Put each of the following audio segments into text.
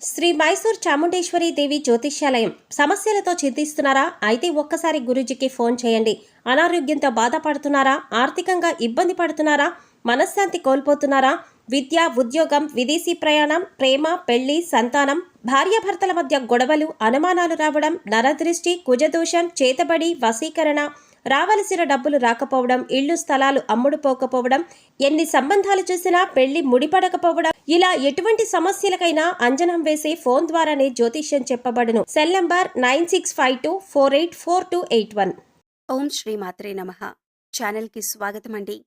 శ్రీ మైసూర్ చాముండేశ్వరి దేవి జ్యోతిష్యాలయం. సమస్యలతో చింతిస్తున్నారా? అయితే ఒక్కసారి గురూజీకి ఫోన్ చేయండి. అనారోగ్యంతో బాధపడుతున్నారా? ఆర్థికంగా ఇబ్బంది పడుతున్నారా? మనశ్శాంతి కోల్పోతున్నారా? విద్య, ఉద్యోగం, విదేశీ ప్రయాణం, ప్రేమ, పెళ్లి, సంతానం, భార్యాభర్తల మధ్య గొడవలు, అనుమానాలు రావడం, నరదృష్టి, కుజదోషం, చేతబడి, వశీకరణ, రావలసిన డబ్బులు రాకపోవడం, ఇళ్లు స్థలాలు అమ్ముడుపోకపోవడం, ఎన్ని సంబంధాలు చూసినా పెళ్లి ముడిపడకపోవడం, ఇలా ఎటువంటి సమస్యలకైనా అంజనం వేసే ఫోన్ ద్వారానే జ్యోతిష్యం చెప్పబడును. Cell number 9652484281. ఓం శ్రీ మాత్రే నమః. ఛానల్కి స్వాగతం అండి.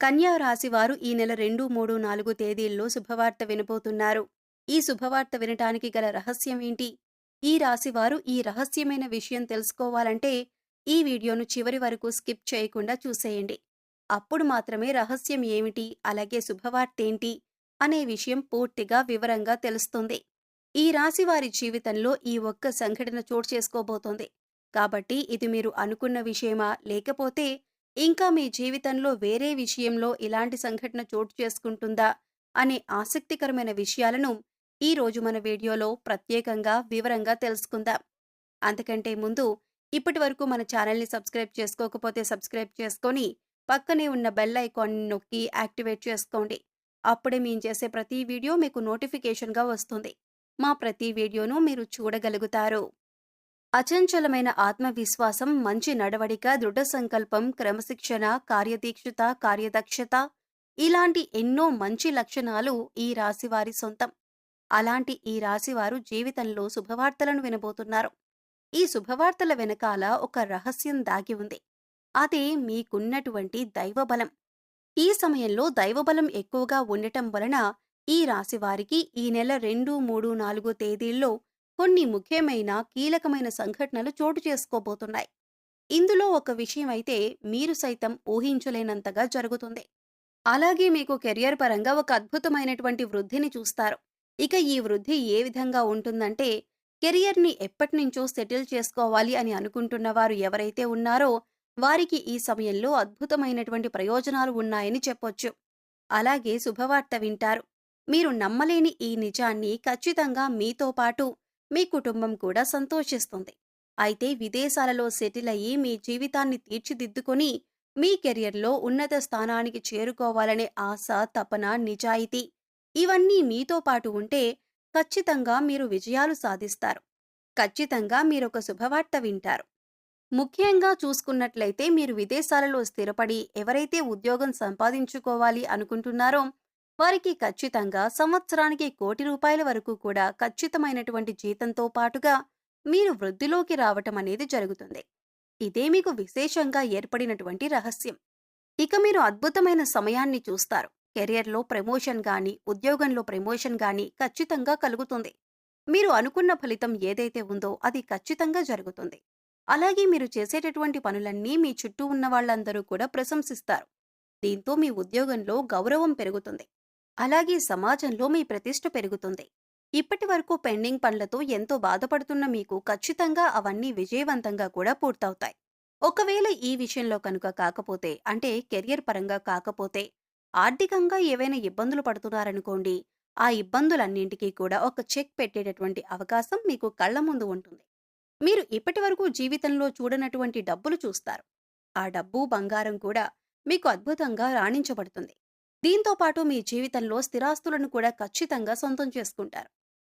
కన్యా రాశి వారు ఈ నెల 2, 3, 4 తేదీల్లో శుభవార్త వినబోతున్నారు. ఈ శుభవార్త వినటానికి గల రహస్యం ఏంటి? ఈ రాశి వారు ఈ రహస్యమైన విషయం తెలుసుకోవాలంటే ఈ వీడియోను చివరి వరకు స్కిప్ చేయకుండా చూసేయండి. అప్పుడు మాత్రమే రహస్యం ఏమిటి, అలాగే శుభవార్తేంటి అనే విషయం పూర్తిగా వివరంగా తెలుస్తుంది. ఈ రాశి వారి జీవితంలో ఈ ఒక్క సంఘటన చోటు చేసుకోబోతోంది. కాబట్టి ఇది మీరు అనుకున్న విషయమా, లేకపోతే ఇంకా మీ జీవితంలో వేరే విషయంలో ఇలాంటి సంఘటన చోటు చేసుకుంటుందా అనే ఆసక్తికరమైన విషయాలను ఈ రోజు మన వీడియోలో ప్రత్యేకంగా వివరంగా తెలుసుకుందాం. అంతకంటే ముందు ఇప్పటి వరకు మన ఛానల్ని సబ్స్క్రైబ్ చేసుకోకపోతే సబ్స్క్రైబ్ చేసుకొని పక్కనే ఉన్న బెల్ ఐకాన్ని నొక్కి యాక్టివేట్ చేసుకోండి. అప్పుడే మేము చేసే ప్రతి వీడియో మీకు నోటిఫికేషన్గా వస్తుంది. మా ప్రతి వీడియోను మీరు చూడగలుగుతారు. అచంచలమైన ఆత్మవిశ్వాసం, మంచి నడవడిక, దృఢ సంకల్పం, క్రమశిక్షణ, కార్యదీక్షత, కార్యదక్షత ఇలాంటి ఎన్నో మంచి లక్షణాలు ఈ రాశివారి సొంతం. అలాంటి ఈ రాశివారు జీవితంలో శుభవార్తలను వినబోతున్నారు. ఈ శుభవార్తల వెనకాల ఒక రహస్యం దాగి ఉంది. అదే మీకున్నటువంటి దైవబలం. ఈ సమయంలో దైవబలం ఎక్కువగా ఉండటం వలన ఈ రాశివారికి ఈ నెల 2, 3, 4 తేదీల్లో కొన్ని ముఖ్యమైన కీలకమైన సంఘటనలు చోటు చేసుకోబోతున్నాయి. ఇందులో ఒక విషయం అయితే మీరు సైతం ఊహించలేనంతగా జరుగుతుంది. అలాగే మీకు కెరియర్ పరంగా ఒక అద్భుతమైనటువంటి వృద్ధిని చూస్తారు. ఇక ఈ వృద్ధి ఏ విధంగా ఉంటుందంటే, కెరియర్ని ఎప్పటినుంచో సెటిల్ చేసుకోవాలి అని అనుకుంటున్న వారు ఎవరైతే ఉన్నారో వారికి ఈ సమయంలో అద్భుతమైనటువంటి ప్రయోజనాలు ఉన్నాయని చెప్పొచ్చు. అలాగే శుభవార్త వింటారు. మీరు నమ్మలేని ఈ నిజాన్ని ఖచ్చితంగా మీతో పాటు మీ కుటుంబం కూడా సంతోషిస్తుంది. అయితే విదేశాలలో సెటిల్ అయ్యి మీ జీవితాన్ని తీర్చిదిద్దుకొని మీ కెరియర్లో ఉన్నత స్థానానికి చేరుకోవాలనే ఆశ, తపన, నిజాయితీ ఇవన్నీ మీతో పాటు ఉంటే ఖచ్చితంగా మీరు విజయాలు సాధిస్తారు. ఖచ్చితంగా మీరొక శుభవార్త వింటారు. ముఖ్యంగా చూసుకున్నట్లయితే మీరు విదేశాలలో స్థిరపడి ఎవరైతే ఉద్యోగం సంపాదించుకోవాలి అనుకుంటున్నారో వారికి ఖచ్చితంగా సంవత్సరానికి ₹1,00,00,000 వరకు కూడా ఖచ్చితమైనటువంటి జీతంతో పాటుగా మీరు వృద్ధిలోకి రావటం అనేది జరుగుతుంది. ఇదే మీకు విశేషంగా ఏర్పడినటువంటి రహస్యం. ఇక మీరు అద్భుతమైన సమయాన్ని చూస్తారు. కెరియర్లో ప్రమోషన్ గాని, ఉద్యోగంలో ప్రమోషన్ గాని ఖచ్చితంగా కలుగుతుంది. మీరు అనుకున్న ఫలితం ఏదైతే ఉందో అది ఖచ్చితంగా జరుగుతుంది. అలాగే మీరు చేసేటటువంటి పనులన్నీ మీ చుట్టూ ఉన్న వాళ్ళందరూ కూడా ప్రశంసిస్తారు. దీంతో మీ ఉద్యోగంలో గౌరవం పెరుగుతుంది. అలాగే సమాజంలో మీ ప్రతిష్ట పెరుగుతుంది. ఇప్పటి వరకు పెండింగ్ పనులతో ఎంతో బాధపడుతున్న మీకు ఖచ్చితంగా అవన్నీ విజయవంతంగా కూడా పూర్తవుతాయి. ఒకవేళ ఈ విషయంలో కనుక కాకపోతే, అంటే కెరియర్ పరంగా కాకపోతే, ఆర్థికంగా ఏవైనా ఇబ్బందులు పడుతున్నారనుకోండి, ఆ ఇబ్బందులన్నింటికీ కూడా ఒక చెక్ పెట్టేటటువంటి అవకాశం మీకు కళ్ల ముందు ఉంటుంది. మీరు ఇప్పటి వరకు జీవితంలో చూడనటువంటి డబ్బులు చూస్తారు. ఆ డబ్బు, బంగారం కూడా మీకు అద్భుతంగా రాణించబడుతుంది. దీంతో పాటు మీ జీవితంలో స్థిరాస్తులను కూడా ఖచ్చితంగా సొంతం చేసుకుంటారు.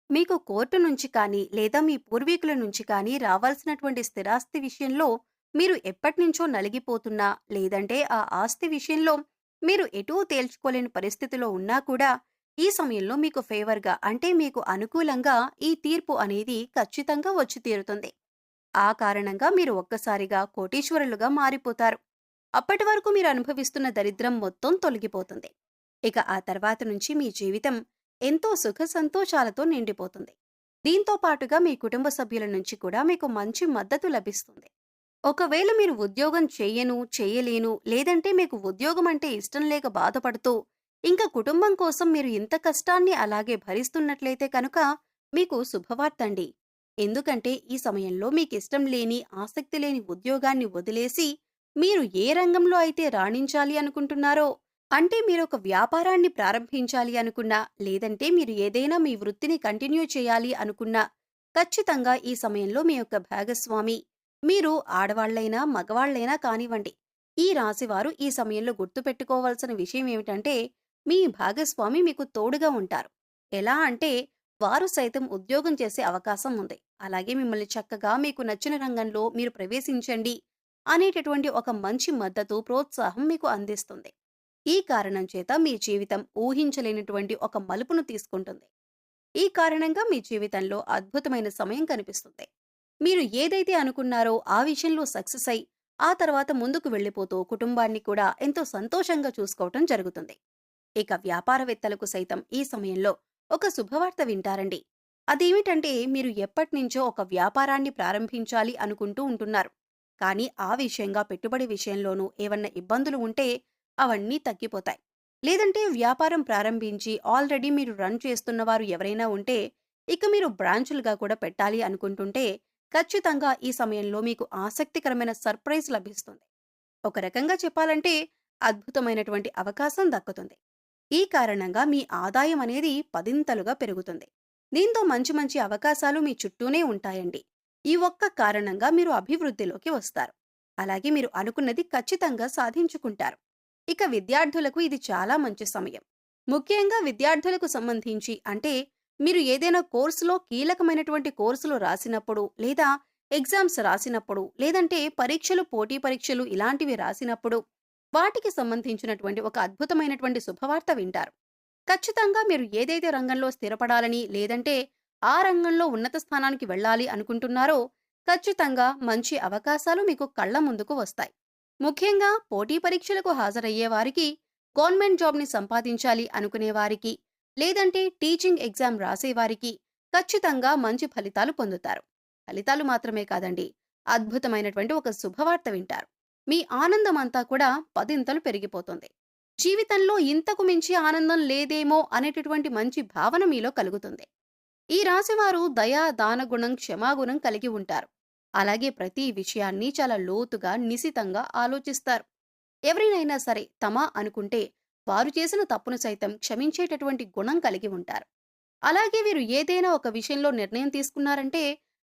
మీకు కోర్టు నుంచి కానీ లేదా మీ పూర్వీకుల నుంచి కానీ రావాల్సినటువంటి స్థిరాస్తి విషయంలో మీరు ఎప్పటినుంచో నలిగిపోతున్నా, లేదంటే ఆ ఆస్తి విషయంలో మీరు ఎటూ తేల్చుకోలేని పరిస్థితిలో ఉన్నా కూడా ఈ సమయంలో మీకు ఫేవర్గా, అంటే మీకు అనుకూలంగా ఈ తీర్పు అనేది ఖచ్చితంగా వచ్చి తీరుతుంది. ఆ కారణంగా మీరు ఒక్కసారిగా కోటీశ్వరులుగా మారిపోతారు. అప్పటి వరకు మీరు అనుభవిస్తున్న దరిద్రం మొత్తం తొలగిపోతుంది. ఇక ఆ తర్వాత నుంచి మీ జీవితం ఎంతో సుఖ సంతోషాలతో నిండిపోతుంది. దీంతో పాటుగా మీ కుటుంబ సభ్యుల నుంచి కూడా మీకు మంచి మద్దతు లభిస్తుంది. ఒకవేళ మీరు ఉద్యోగం చేయలేను, లేదంటే మీకు ఉద్యోగం అంటే ఇష్టం లేక బాధపడుతూ ఇంకా కుటుంబం కోసం మీరు ఇంత కష్టాన్ని అలాగే భరిస్తున్నట్లయితే కనుక మీకు శుభవార్తండి. ఎందుకంటే ఈ సమయంలో మీకిష్టం లేని, ఆసక్తి లేని ఉద్యోగాన్ని వదిలేసి మీరు ఏ రంగంలో అయితే రాణించాలి అనుకుంటున్నారో అంటే మీరొక వ్యాపారాన్ని ప్రారంభించాలి అనుకున్నా, లేదంటే మీరు ఏదైనా మీ వృత్తిని కంటిన్యూ చేయాలి అనుకున్నా, ఖచ్చితంగా ఈ సమయంలో మీ యొక్క భాగస్వామి, మీరు ఆడవాళ్ళైనా, మగవాళ్ళైనా కానివ్వండి, ఈ రాశివారు ఈ సమయంలో గుర్తుపెట్టుకోవాల్సిన విషయం ఏమిటంటే, మీ భాగస్వామి మీకు తోడుగా ఉంటారు. ఎలా అంటే, వారు సైతం ఉద్యోగం చేసే అవకాశం ఉంది. అలాగే మిమ్మల్ని చక్కగా మీకు నచ్చిన రంగంలో మీరు ప్రవేశించండి అనేటటువంటి ఒక మంచి మద్దతు, ప్రోత్సాహం మీకు అందిస్తుంది. ఈ కారణం చేత మీ జీవితం ఊహించలేనటువంటి ఒక మలుపును తీసుకుంటుంది. ఈ కారణంగా మీ జీవితంలో అద్భుతమైన సమయం కనిపిస్తుంది. మీరు ఏదైతే అనుకున్నారో ఆ విషయంలో సక్సెస్ అయి, ఆ తర్వాత ముందుకు వెళ్ళిపోతూ కుటుంబాన్ని కూడా ఎంతో సంతోషంగా చూసుకోవటం జరుగుతుంది. ఇక వ్యాపారవేత్తలకు సైతం ఈ సమయంలో ఒక శుభవార్త వింటారండి. అదేమిటంటే, మీరు ఎప్పటినుంచో ఒక వ్యాపారాన్ని ప్రారంభించాలి అనుకుంటూ ఉంటున్నారు. కానీ ఆ విషయంగా పెట్టుబడి విషయంలోనూ ఏవన్నా ఇబ్బందులు ఉంటే అవన్నీ తగ్గిపోతాయి. లేదంటే వ్యాపారం ప్రారంభించి ఆల్రెడీ మీరు రన్ చేస్తున్నవారు ఎవరైనా ఉంటే, ఇక మీరు బ్రాంచులుగా కూడా పెట్టాలి అనుకుంటుంటే, ఖచ్చితంగా ఈ సమయంలో మీకు ఆసక్తికరమైన సర్ప్రైజ్ లభిస్తుంది. ఒక రకంగా చెప్పాలంటే అద్భుతమైనటువంటి అవకాశం దక్కుతుంది. ఈ కారణంగా మీ ఆదాయం అనేది పదింతలుగా పెరుగుతుంది. దీంతో మంచి మంచి అవకాశాలు మీ చుట్టూనే ఉంటాయండి. ఈ ఒక్క కారణంగా మీరు అభివృద్ధిలోకి వస్తారు. అలాగే మీరు అనుకున్నది ఖచ్చితంగా సాధించుకుంటారు. ఇక విద్యార్థులకు ఇది చాలా మంచి సమయం. ముఖ్యంగా విద్యార్థులకు సంబంధించి అంటే, మీరు ఏదైనా కోర్సులో కీలకమైనటువంటి కోర్సులు రాసినప్పుడు, లేదా ఎగ్జామ్స్ రాసినప్పుడు, లేదంటే పరీక్షలు, పోటీ పరీక్షలు ఇలాంటివి రాసినప్పుడు, వాటికి సంబంధించినటువంటి ఒక అద్భుతమైనటువంటి శుభవార్త వింటారు. ఖచ్చితంగా మీరు ఏదైతే రంగంలో స్థిరపడాలని, లేదంటే ఆ రంగంలో ఉన్నత స్థానానికి వెళ్ళాలి అనుకుంటున్నారో, ఖచ్చితంగా మంచి అవకాశాలు మీకు కళ్ళ ముందుకు వస్తాయి. ముఖ్యంగా పోటీ పరీక్షలకు హాజరయ్యే వారికి, గవర్నమెంట్ జాబ్ని సంపాదించాలి అనుకునే వారికి, లేదంటే టీచింగ్ ఎగ్జామ్ రాసేవారికి ఖచ్చితంగా మంచి ఫలితాలు పొందుతారు. ఫలితాలు మాత్రమే కాదండి, అద్భుతమైనటువంటి ఒక శుభవార్త వింటారు. మీ ఆనందం అంతా కూడా పదింతలు పెరిగిపోతుంది. జీవితంలో ఇంతకు మించి ఆనందం లేదేమో అనేటటువంటి మంచి భావన మీలో కలుగుతుంది. ఈ రాశివారు దయా, దానగుణం, క్షమాగుణం కలిగి ఉంటారు. అలాగే ప్రతి విషయాన్ని చాలా లోతుగా, నిశితంగా ఆలోచిస్తారు. ఎవరినైనా సరే తమ అనుకుంటే వారు చేసిన తప్పును సైతం క్షమించేటటువంటి గుణం కలిగి ఉంటారు. అలాగే వీరు ఏదైనా ఒక విషయంలో నిర్ణయం తీసుకున్నారంటే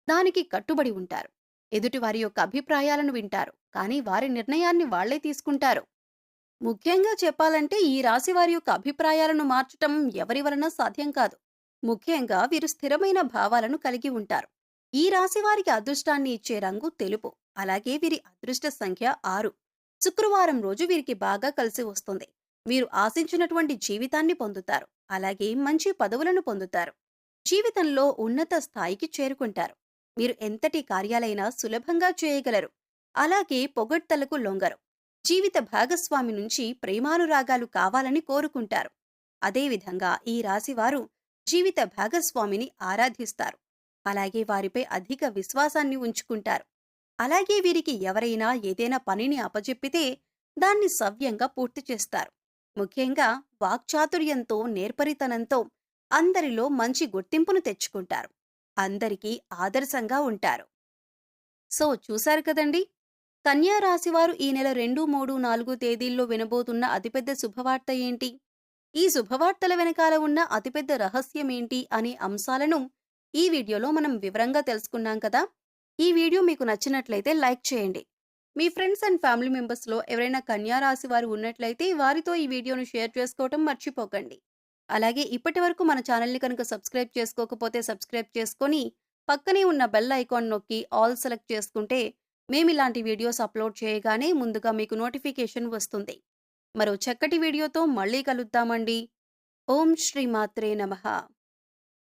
దానికి కట్టుబడి ఉంటారు. ఎదుటి వారి యొక్క అభిప్రాయాలను వింటారు, కానీ వారి నిర్ణయాన్ని వాళ్లే తీసుకుంటారు. ముఖ్యంగా చెప్పాలంటే ఈ రాశి వారి యొక్క అభిప్రాయాలను మార్చటం ఎవరి వలన సాధ్యం కాదు. ముఖ్యంగా వీరు స్థిరమైన భావాలను కలిగి ఉంటారు. ఈ రాశి వారికి అదృష్టాన్ని ఇచ్చే రంగు తెలుపు. అలాగే వీరి అదృష్ట సంఖ్య 6. శుక్రవారం రోజు వీరికి బాగా కలిసి వస్తుంది. వీరు ఆశించినటువంటి జీవితాన్ని పొందుతారు. అలాగే మంచి పదవులను పొందుతారు. జీవితంలో ఉన్నత స్థాయికి చేరుకుంటారు. మీరు ఎంతటి కార్యాలైనా సులభంగా చేయగలరు. అలాగే పొగడ్తలకు లొంగరు. జీవిత భాగస్వామి నుంచి ప్రేమానురాగాలు కావాలని కోరుకుంటారు. అదేవిధంగా ఈ రాశివారు జీవిత భాగస్వామిని ఆరాధిస్తారు. అలాగే వారిపై అధిక విశ్వాసాన్ని ఉంచుకుంటారు. అలాగే వీరికి ఎవరైనా ఏదైనా పనిని అప్పజెప్పితే దాన్ని సవ్యంగా పూర్తి చేస్తారు. ముఖ్యంగా వాక్చాతుర్యంతో, నేర్పరితనంతో అందరిలో మంచి గుర్తింపును తెచ్చుకుంటారు. అందరికీ ఆదర్శంగా ఉంటారు. సో చూశారు కదండి, కన్యా రాశివారు ఈ నెల 2, 3, 4 తేదీల్లో వినబోతున్న అతిపెద్ద శుభవార్త ఏంటి, ఈ శుభవార్తల వెనకాల ఉన్న అతిపెద్ద రహస్యమేంటి అనే అంశాలను ఈ వీడియోలో మనం వివరంగా తెలుసుకున్నాం కదా. ఈ వీడియో మీకు నచ్చినట్లయితే లైక్ చేయండి. మీ ఫ్రెండ్స్ అండ్ ఫ్యామిలీ మెంబర్స్లో ఎవరైనా కన్యా రాశి వారు ఉన్నట్లయితే వారితో ఈ వీడియోను షేర్ చేసుకోవటం మర్చిపోకండి. అలాగే ఇప్పటి వరకు మన ఛానల్ని కనుక సబ్స్క్రైబ్ చేసుకోకపోతే సబ్స్క్రైబ్ చేసుకొని పక్కనే ఉన్న బెల్ ఐకాన్ నొక్కి ఆల్ సెలెక్ట్ చేసుకుంటే మేమిలాంటి వీడియోస్ అప్లోడ్ చేయగానే ముందుగా మీకు నోటిఫికేషన్ వస్తుంది. మరో చక్కటి వీడియోతో మళ్ళీ కలుద్దామండి. ఓం శ్రీ మాత్రే నమః.